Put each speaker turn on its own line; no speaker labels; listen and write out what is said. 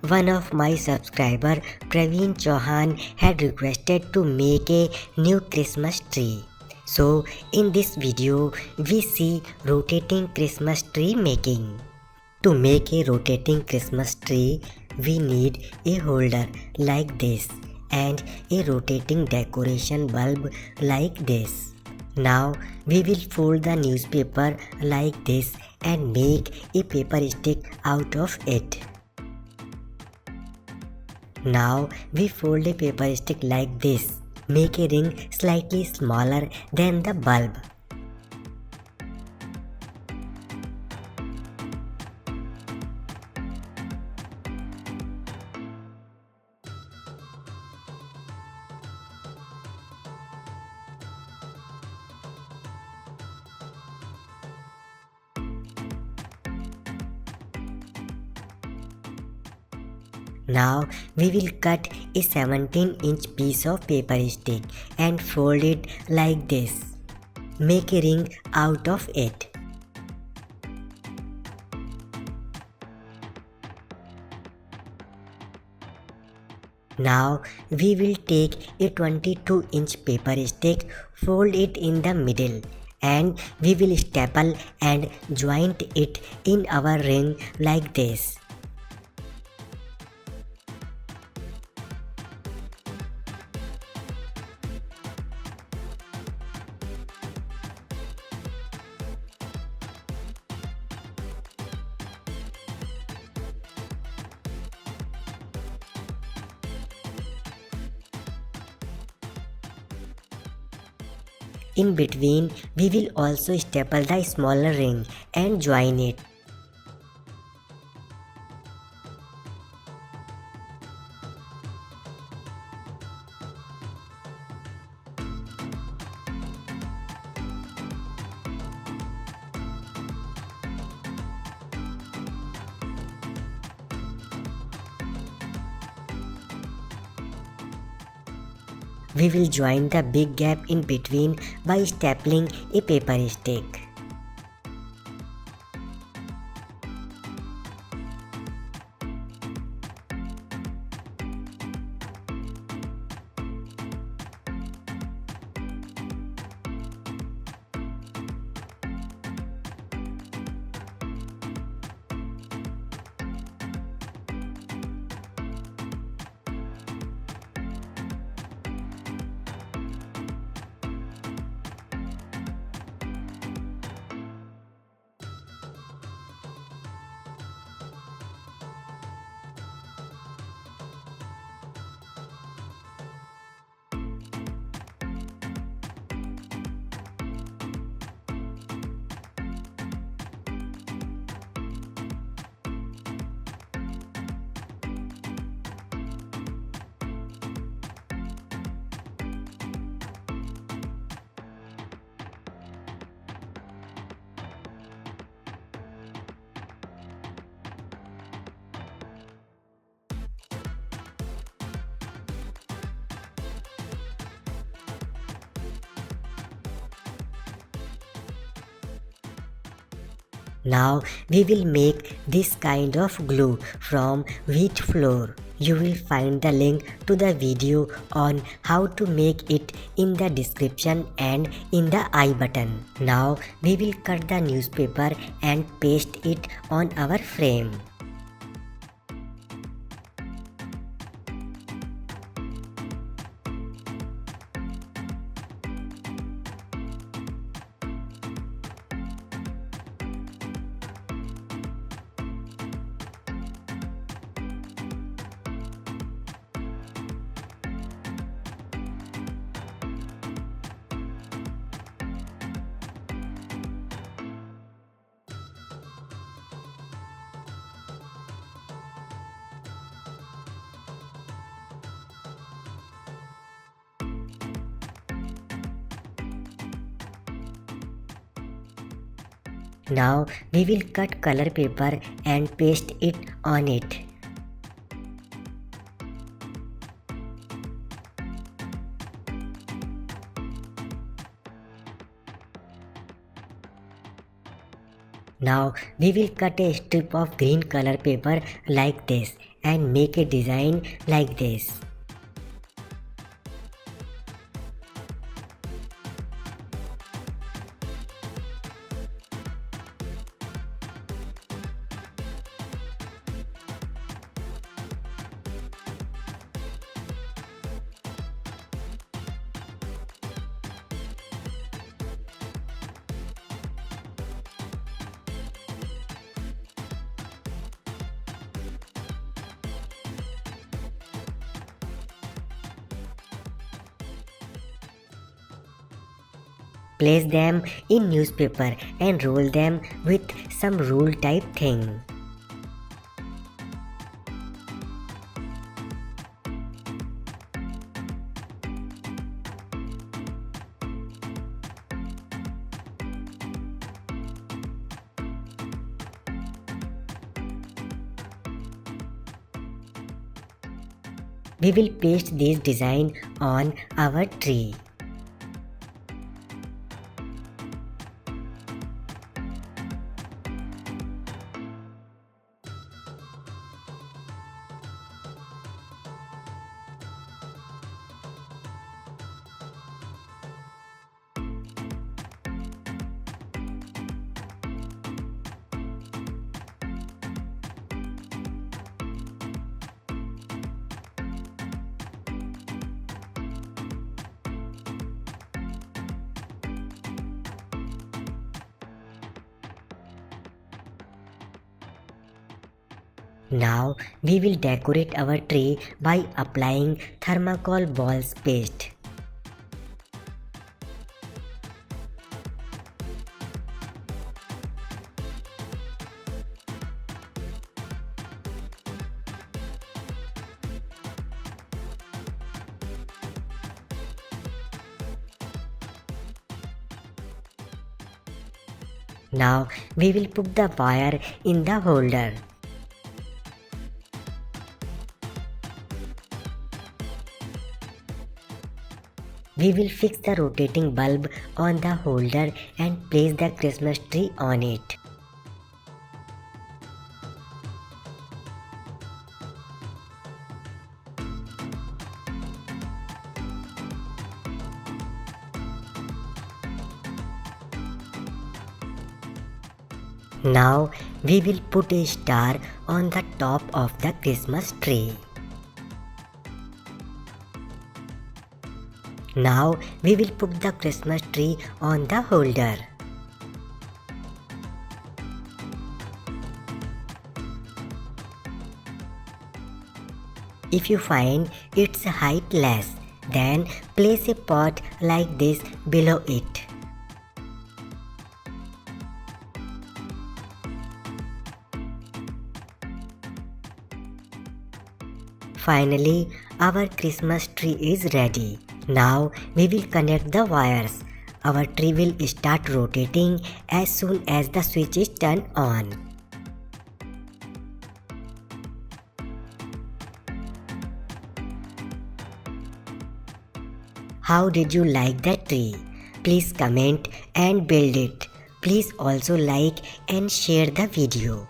one of my subscriber Praveen Chauhan had requested to make a new Christmas tree. So in this video we see rotating Christmas tree making. To make a rotating Christmas tree we need a holder like this and a rotating decoration bulb like this. Now we will fold the newspaper like this and make a paper stick out of it. Now we fold a paper stick like this. Make a ring slightly smaller than the bulb. Now we will cut a 17-inch piece of paper stick and fold it like this. Make a ring out of it. Now we will take a 22-inch paper stick, fold it in the middle and we will staple and joint it in our ring like this. In between, we will also staple the smaller ring and join it. We will join the big gap in between by stapling a paper stick. Now we will make this kind of glue from wheat flour. You will find the link to the video on how to make it in the description and in the I button. Now we will cut the newspaper and paste it on our frame. Now we will cut color paper and paste it on it. Now we will cut a strip of green color paper like this and make a design like this. Place them in newspaper and roll them with some rule type thing. We will paste this design on our tree. Now we will decorate our tree by applying thermocol balls paste. Now we will put the wire in the holder. We will fix the rotating bulb on the holder and place the Christmas tree on it. Now we will put a star on the top of the Christmas tree. Now we will put the Christmas tree on the holder. If you find its height less, then place a pot like this below it. Finally, our Christmas tree is ready. Now we will connect the wires. Our tree will start rotating as soon as the switch is turned on. How did you like the tree? Please comment and build it. Please also like and share the video.